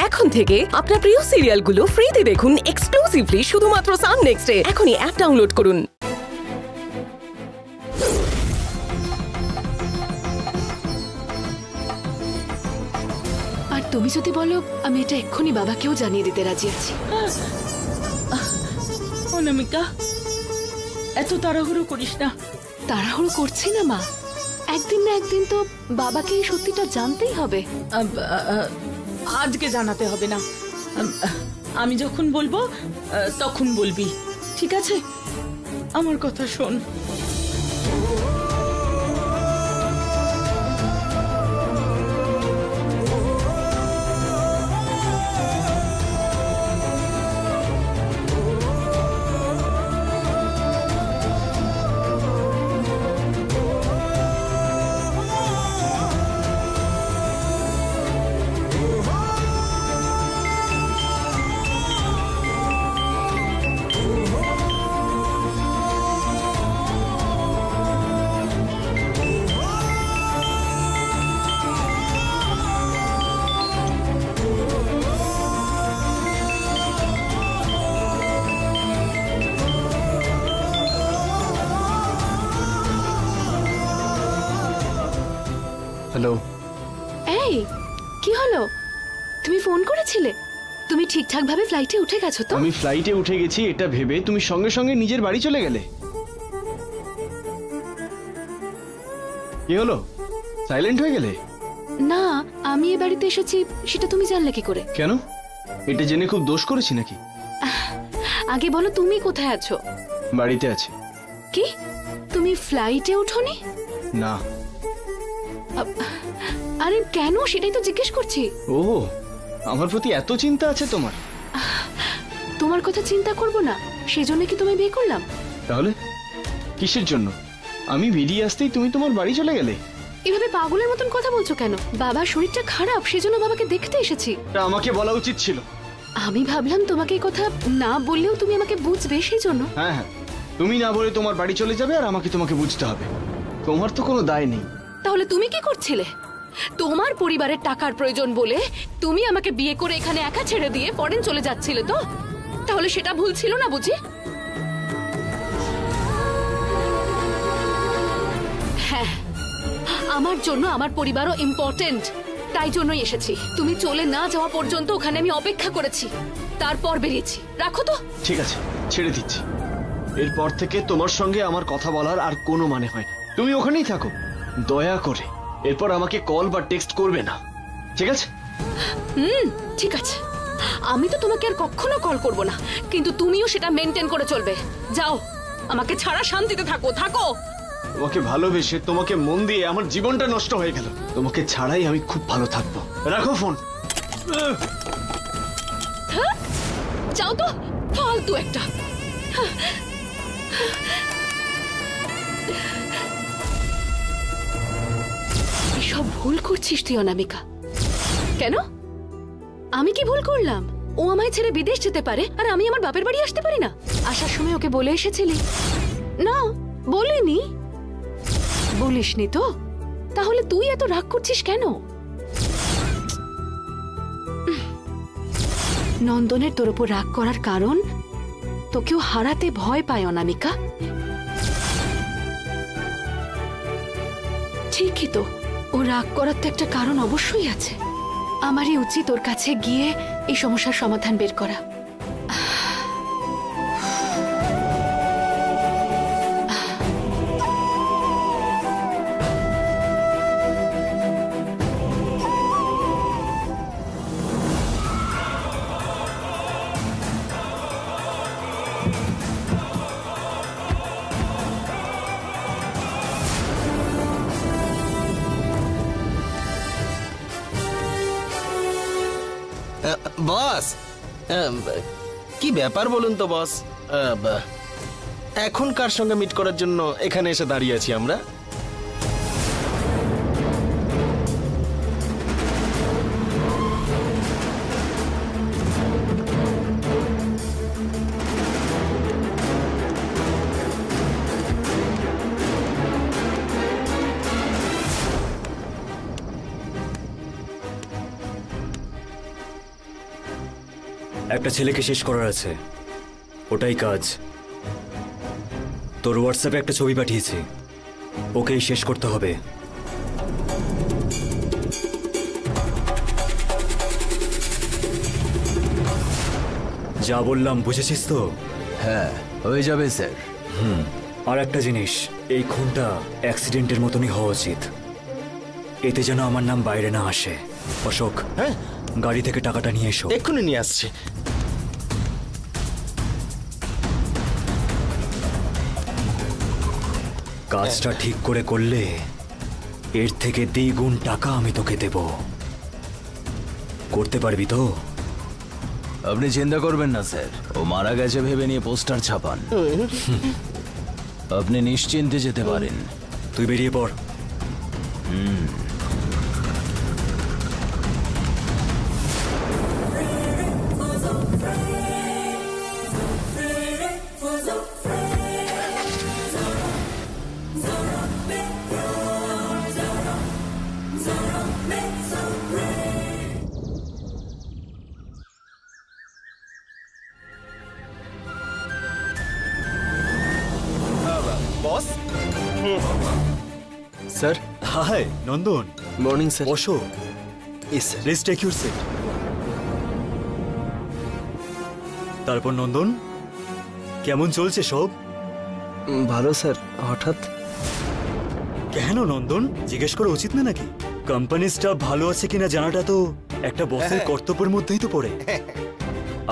এখন থেকে আপনার প্রিয় সিরিয়ালগুলো ফ্রিতে দেখুন এক্সক্লুসিভলি শুধুমাত্র সান নেক্সটে। এখনই অ্যাপ ডাউনলোড করুন। আর তুমি যদি বলো আমি এটা এক্ষুনি বাবাকেও জানিয়ে দিতে রাজি আছি। অনামিকা, এত তাড়াহুড়ো করিস না। তাড়াহুড়ো করছি না মা, একদিন না একদিন তো বাবাকে এই সত্যিটা জানতেই হবে। আজকে জানাতে হবে না, আমি যখন বলবো তখন বলবি, ঠিক আছে? আমার কথা শোন। হ্যালো। এই কি হলো? তুমি ফোন করেছিলে? তুমি ঠিকঠাক ভাবে ফ্লাইটে উঠে গেছো তো? আমি ফ্লাইটে উঠে গেছি এটা ভেবে তুমি সঙ্গে সঙ্গে নিজের বাড়ি চলে গেলে। কি হলো, সাইলেন্ট হয়ে গেলে? না, আমি এই বাড়িতে এসেছি সেটা তুমি জানলে কি করে? কেন, এটা জেনে খুব দোষ করেছি নাকি? আগে বলো তুমি কোথায় আছো? বাড়িতে আছি। কি, তুমি ফ্লাইটে ওঠোনি? না। আরে কেন, সেটাই তো জিজ্ঞেস করছি। ও, আমার প্রতি এত চিন্তা আছে তোমার? তোমার কথা চিন্তা করব না সেজন্য কি তুমি বিয়ে করলাম? তাহলে কিসের জন্য? আমি বেরিয়ে আসতেই তুমি তোমার বাড়ি চলে গেলে। এভাবে পাগলের মতন কথা বলছো কেন? বাবার শরীরটা খারাপ, সেজন্য বাবাকে দেখতে এসেছি। আমাকে বলা উচিত ছিল। আমি ভাবলাম তোমাকে এই কথা না বললেও তুমি আমাকে বুঝবে, সেই জন্য। হ্যাঁ হ্যাঁ, তুমি না বলে তোমার বাড়ি চলে যাবে আর আমাকে তোমাকে বুঝতে হবে। তোমার তো কোনো দায় নেই। তাহলে তুমি কি করছিলে? তোমার পরিবারের টাকার প্রয়োজন বলে তুমি আমাকে বিয়ে করে এখানে একা ছেড়ে দিয়ে ফরেন চলে যাচ্ছিলে তো? তাহলে সেটা ভুল ছিল না বুঝি? হ্যাঁ, আমার জন্য আমার পরিবারও ইম্পর্টেন্ট, তাই জন্যই এসেছি। তুমি চলে না যাওয়া পর্যন্ত ওখানে আমি অপেক্ষা করেছি, তারপর বেরিয়েছি। রাখো তো। ঠিক আছে, ছেড়ে দিচ্ছি। এরপর থেকে তোমার সঙ্গে আমার কথা বলার আর কোনো মানে হয় না। তুমি ওখানেই থাকো, দয়া করে এরপর আমাকে কল বা টেক্সট করবে না, ঠিক আছে? ঠিক আছে, আমি তো তোমাকে আর কখনো কল করব না, কিন্তু তুমিও সেটা মেনটেন করে চলবে। যাও, আমাকে ছাড়া শান্তিতে থাকো। থাকো। তোমাকে ভালোবেসে তোমাকে মন দিয়ে আমার জীবনটা নষ্ট হয়ে গেল। তোমাকে ছাড়াই আমি খুব ভালো থাকবো। রাখো ফোন। যাও তো, ফালতু একটা। এসব ভুল করছিস তুই অনামিকা। কেন, আমি কি ভুল করলাম? ও আমায় ছেড়ে বিদেশ যেতে পারে আর আমি আমার বাপের বাড়ি আসতে পারি না? আসার সময় ওকে বলে এসেছিলি? না, বলিনি। বলিসনি তো? তাহলে তুই এত রাগ করছিস কেন? নন্দনের তোর উপর রাগ করার কারণ তোকেও হারাতে ভয় পায় অনামিকা। ঠিকই তো, ও রাগ করার তো একটা কারণ অবশ্যই আছে। আমারই উচিত ওর কাছে গিয়ে এই সমস্যার সমাধান বের করা। বস, কি ব্যাপার বলুন তো বস? এখন কার সঙ্গে মিট করার জন্য এখানে এসে দাঁড়িয়ে আছি আমরা? একটা ছেলেকে শেষ করার আছে, ওটাই কাজ। তোর হোয়াটসঅ্যাপে একটা ছবি পাঠিয়েছি, ওকেই শেষ করতে হবে। যা বললাম বুঝেছিস তো? হ্যাঁ, হয়ে যাবে স্যার। আর একটা জিনিস, এই খুনটা অ্যাক্সিডেন্টের মতনই হওয়া উচিত, এতে যেন আমার নাম বাইরে না আসে। অশোক, হ্যাঁ, গাড়ি থেকে টাকাটা নিয়ে এসো। এক্ষুনি নিয়ে আসছি। কাজটা ঠিক করে করলে এর থেকে দ্বিগুণ টাকা আমি তোকে দেব। করতে পারবি তো? আপনি চিন্তা করবেন না স্যার, ও মারা গেছে ভেবে নিয়ে পোস্টার ছাপান। আপনি নিশ্চিন্তে যেতে পারেন। তুই বেরিয়ে পড়। বস sir, hi Nandan. Morning sir. বসো। Yes sir. Please take your seat. তারপর নন্দন, কেমন চলছে সব? ভালো স্যার। হঠাৎ? কেন নন্দন, জিজ্ঞেস করা উচিত না নাকি? কোম্পানি স্টাফ ভালো আছে কিনা জানাটা তো একটা বসের কর্তব্যের মধ্যেই তো পড়ে।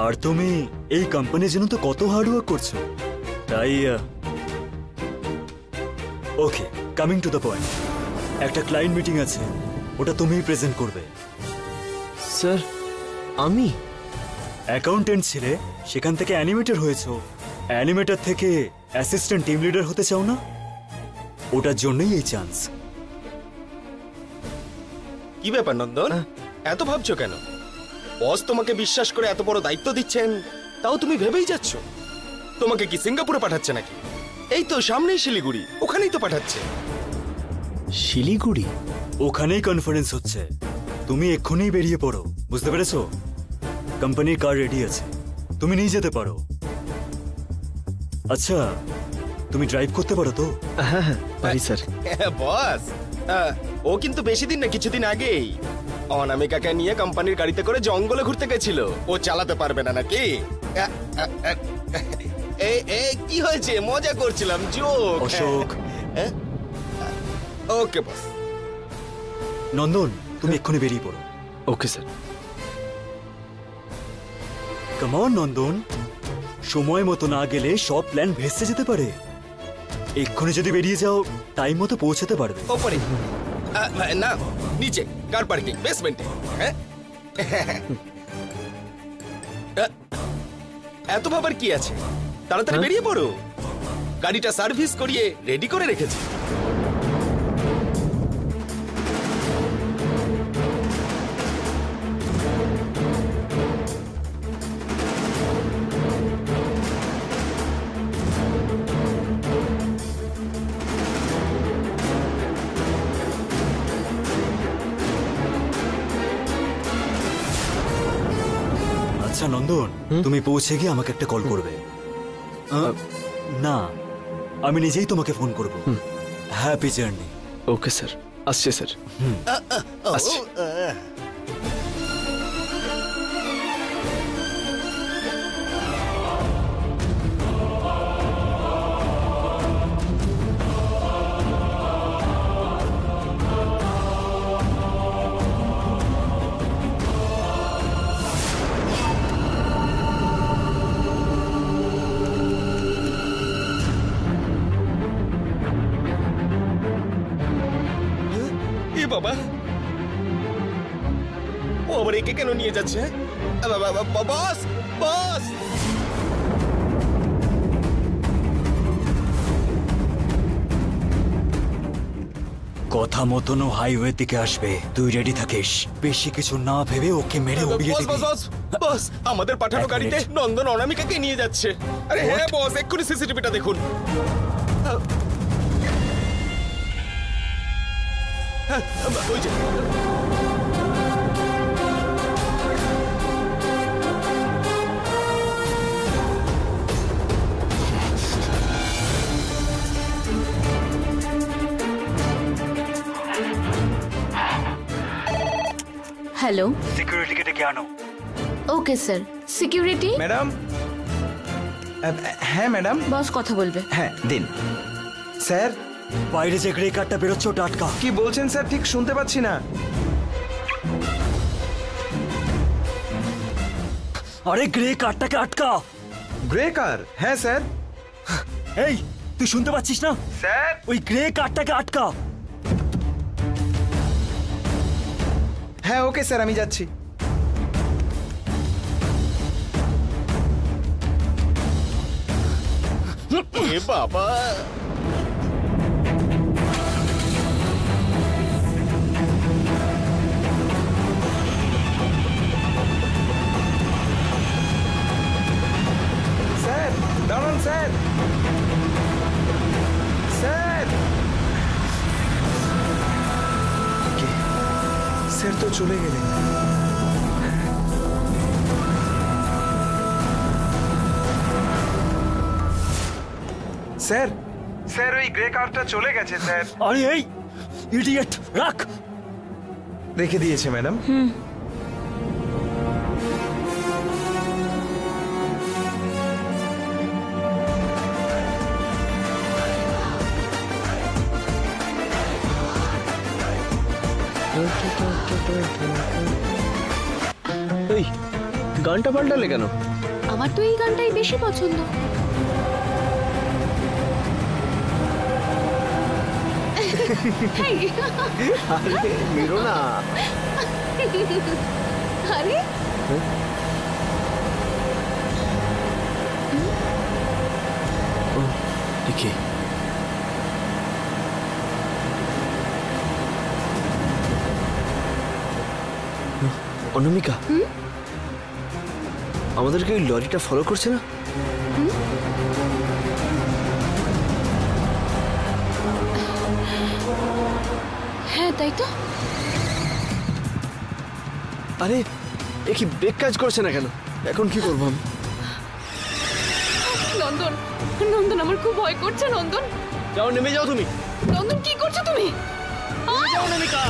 আর তুমি এই কোম্পানির জন্য তো কত হার্ডওয়ার্ক করছো, তাই ওকে, কামিং টু দ্য পয়েন্ট, একটা ক্লায়েন্ট মিটিং আছে, ওটা তুমিই প্রেজেন্ট করবে। স্যার, আমি অ্যাকাউন্টেন্ট ছিলে, সেখান থেকে অ্যানিমেটর হয়েছো, অ্যানিমেটর থেকে অ্যাসিস্ট্যান্ট টিম লিডার হতে চাও না? ওটার জন্যই এই চান্স। কি ব্যাপার নন্দন, এত ভাবছো কেন? বস তোমাকে বিশ্বাস করে এত বড় দায়িত্ব দিচ্ছেন, তাও তুমি ভেবেই যাচ্ছ। তোমাকে কি সিঙ্গাপুরে পাঠাচ্ছে নাকি? এই তো সামনেই শিলিগুড়ি, ওখানেই তো পাঠাচ্ছে। শিলিগুড়ি? ওখানেই কনফারেন্স হচ্ছে, তুমি এক্ষুনি বেরিয়ে পড়ো, বুঝতে পেরেছো? কোম্পানির কার রেডি আছে, তুমি নিয়ে যেতে পারো। আচ্ছা, তুমি ড্রাইভ করতে পারো তো? হ্যাঁ হ্যাঁ পারি স্যার। বস, ও কিন্তু বেশি দিন না, কিছুদিন আগেই অনামিকাকে নিয়ে কোম্পানির গাড়িতে করে জঙ্গলে ঘুরতে গেছিল। ও চালাতে পারবে না নাকি? কি হয়েছে? মজা করছিলাম, জোক। অশোক। ওকে বস। নন্দন, তুমি এক্ষুনি বেরিয়ে পড়ো। Okay sir. কাম অন নন্দন, সময় মতো না গেলে সব প্ল্যান ভেস্তে যেতে পারে। এক্ষুনি যদি বেরিয়ে যাও, টাইম মতো পৌঁছাতে পারবে। ওপরে না, নিচে কার পার্কিং, বেসমেন্টে। হ্যাঁ, এত ভাবার কি আছে? তাড়াতাড়ি বেরিয়ে পড়ো, গাড়িটা সার্ভিস করিয়ে রেডি করে রেখেছি। আচ্ছা নন্দন, তুমি পৌঁছে গিয়ে আমাকে একটা কল করবে। না, আমি নিজেই তোমাকে ফোন করব। Happy journey. ওকে স্যার, আসছে স্যার। আসছে। বাবা, ও আবার একে কেন নিয়ে যাচ্ছে? বস, বস। কথা মতন হাইওয়ে দিকে আসবে, তুই রেডি থাকিস। বেশি কিছু না ভেবে ওকে মেরে উড়িয়ে দিবি। বস, বস, আমাদের পাঠানো গাড়িতে নন্দন অনামিকাকে নিয়ে যাচ্ছে। আরে হ্যাঁ বস, এক্ষুনি সিসিটিভিটা দেখুন। ওই যে হ্যালো, সিকিউরিটিকে ডেকে আনো। Okay sir. Security, madam. হ্যাঁ ম্যাডাম। বস কথা বলবে। হ্যাঁ দিন। স্যার বাইরে যে গ্রে কার্ডটা বেরোচ্ছে ওটা আটকা। কি বলছেন স্যার? ঠিক শুনতে পাচ্ছি না। আরে গ্রে কার্ডটাকে আটকা। গ্রে কার? হ্যাঁ স্যার। এই তুই শুনতে পাচ্ছিস না? স্যার ওই গ্রে কার্ডটাকে আটকা। হ্যাঁ ওকে স্যার, আমি যাচ্ছি। এ বাবা, স্যার দাঁড়ান স্যার। স্যার স্যার তো চলে গেলেন। স্যার স্যার ওই গ্রে কারটা চলে গেছে স্যার। আরে এই ইডিয়েট, রাখ। রেখে দিয়েছে ম্যাডাম। এই গানটা পাল্টালে কেন? আমার তো এই গানটাই বেশি পছন্দ। আরে মেরো না। আরে দেখি অনামিকা, আমাদেরকে ওই লরিটা ফলো করছে না? হ্যাঁ তাই তো। আরে এ কি ব্রেক কাজ করছে না কেন? এখন কি করবো আমি? নন্দন, নন্দন আমার খুব ভয় করছে। নন্দন, যাও, নেমে যাও তুমি। নন্দন কি করছো তুমি? যাও অনামিকা।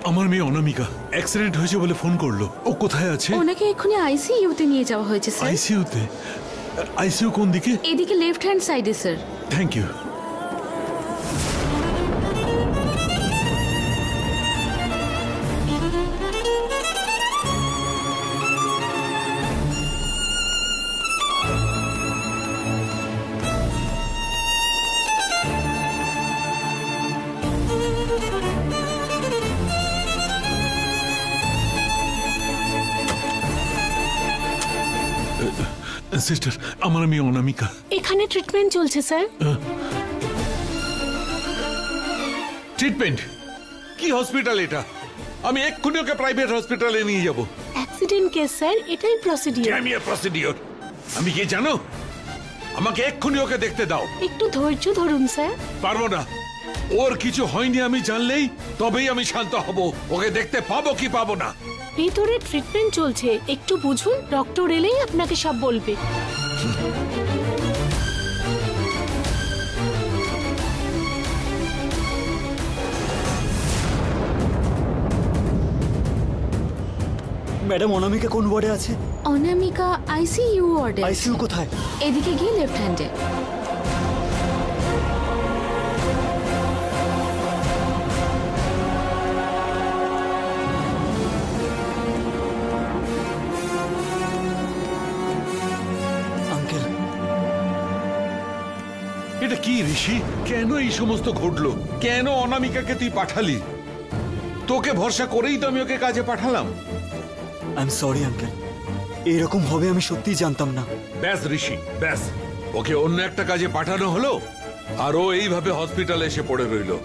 আমার মেয়ে অনামিকা অ্যাক্সিডেন্ট হয়েছে বলে ফোন করলো। ও কোথায় আছে? ওনাকে এক্ষুনি আইসিইউতে নিয়ে যাওয়া হয়েছে স্যার। আইসিইউতে? আইসিইউ কোন দিকে? এদিকে লেফট হ্যান্ড সাইডে স্যার। Thank you. সিস্টার, আমার মেয়ে অনামিকা। এখানে ট্রিটমেন্ট চলছে স্যার। ট্রিটমেন্ট? কি হসপিটাল এটা? আমি এক্ষুনি ওকে প্রাইভেট হসপিটালে নিয়ে যাব। অ্যাক্সিডেন্ট কেস স্যার, এটাই প্রসিডিউর। প্রসিডিউর? আমি কি জানো? আমাকে এক্ষুনি ওকে দেখতে দাও। একটু ধৈর্য ধরুন স্যার। পারবো না। ওর কিছু হয়নি আমি জানলেই তবেই আমি শান্ত হব। ওকে দেখতে পাবো কি পাবো না? ভেতরে ট্রিটমেন্ট চলছে, একটু বুঝুন, ডক্টর এলেই আপনাকে সব বলবে। ম্যাডাম অনামিকা কোন ওয়ার্ডে আছে? অনামিকা আইসিইউ ওয়ার্ডে। আইসিইউ কোথায়? এদিকে গিয়ে লেফট হ্যান্ডে। এটা কি ঋষি? কেন এই সমস্ত ঘটলো? কেন অনামিকাকে তুই পাঠালি? তোকে ভরসা করেই তো আমি ওকে কাজে পাঠালাম। আই এম সরি আঙ্কেল, এরকম হবে আমি সত্যিই জানতাম না। ব্যাস ঋষি, ব্যাস। ওকে অন্য একটা কাজে পাঠানো হলো আর ও এইভাবে হসপিটালে এসে পড়ে রইলো।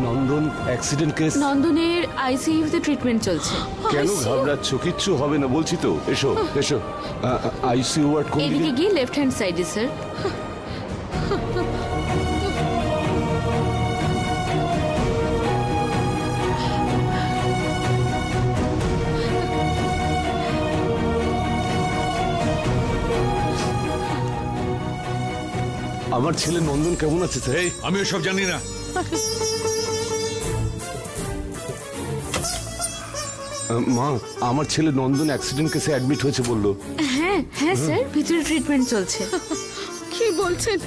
নন্দন অ্যাক্সিডেন্ট কেস? নন্দনের আইসিইউতে ট্রিটমেন্ট চলছে। কেন ঘাবড়াচ্ছ? কিচ্ছু হবে না বলছি তো। এসো এসো। আইসিইউ ওয়ার্ড কোন দিকে? এদিকে গিয়ে লেফট হ্যান্ড সাইডে স্যার। আমার ছেলে নন্দন কেমন আছে স্যার? আমি ওসব জানি না। মা, আমার ছেলে নন্দন অ্যাক্সিডেন্ট কেসে অ্যাডমিট হয়েছে বললো। হ্যাঁ হ্যাঁ স্যার, ভিতরে ট্রিটমেন্ট চলছে। কি বলছেন?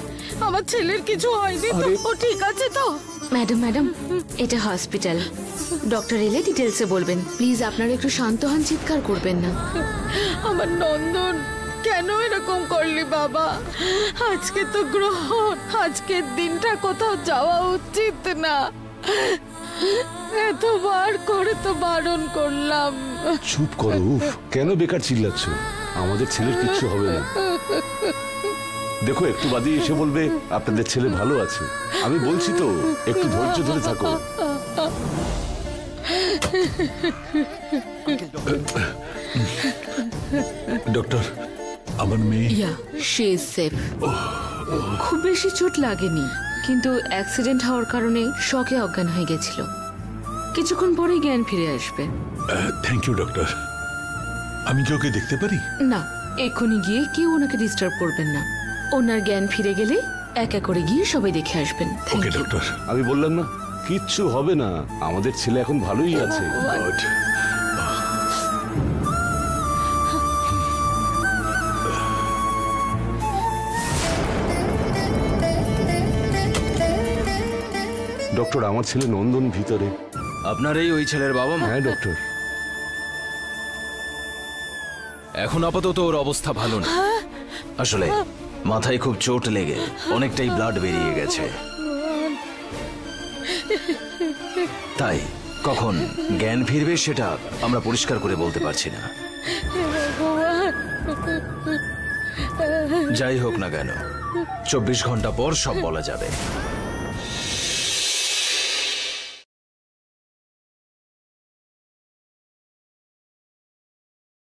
আমার ছেলের কিছু হয়নি তো? ও ঠিক আছে তো? ম্যাডাম এটা হসপিটাল, ডক্টর এলে ডিটেলসে বলবেন। প্লিজ আপনারা একটু শান্ত হন, চিৎকার করবেন না। আমার নন্দন, কেন এরকম করলি বাবা? আজকে তো গ্রহণ, আজকের দিনটা কোথাও যাওয়া উচিত না। এতবার করে তো বারণ করলাম। চুপ করো। কেন বেকার চিল্লাচ্ছ? আমাদের ছেলের কিচ্ছু হবে না। দেখো, একটু বাদে এসে বলবে আপনাদের ছেলে ভালো আছে। আমি বলছি তো, একটু ধৈর্য ধরে থাকো। ডক্টর, আমার মেয়ে শি ইজ সেফ। খুব বেশি চোট লাগেনি, কিন্তু অ্যাক্সিডেন্ট হওয়ার কারণে শকে অজ্ঞান হয়ে গেছিল। কিছুক্ষণ পরেই জ্ঞান ফিরে আসবে। Thank you doctor. আমি কি ওকে দেখতে পারি? না, এক্ষুনি গিয়ে কেউ ওনাকে ডিস্টার্ব করবেন না। ওনার জ্ঞান ফিরে গেলে একা করে গিয়ে সবাই দেখে আসবেন। ওকে ডক্টর। আমি বললাম না, কিচ্ছু হবে না। আমাদের ছেলে এখন ভালোই আছে। ডক্টর, আমার ছেলে নন্দন ভিতরে। আপনার ওই ছেলের বাবা মা? হ্যাঁ ডক্টর। এখন আপাতত ওর অবস্থা ভালো না। আসলে মাথায় খুব চোট লেগে অনেকটাই ব্লাড বেরিয়ে গেছে। তাই কখন জ্ঞান ফিরবে সেটা আমরা পরিষ্কার করে বলতে পারছি না। যাই হোক না কেন, 24 ঘন্টা পর সব বলা যাবে।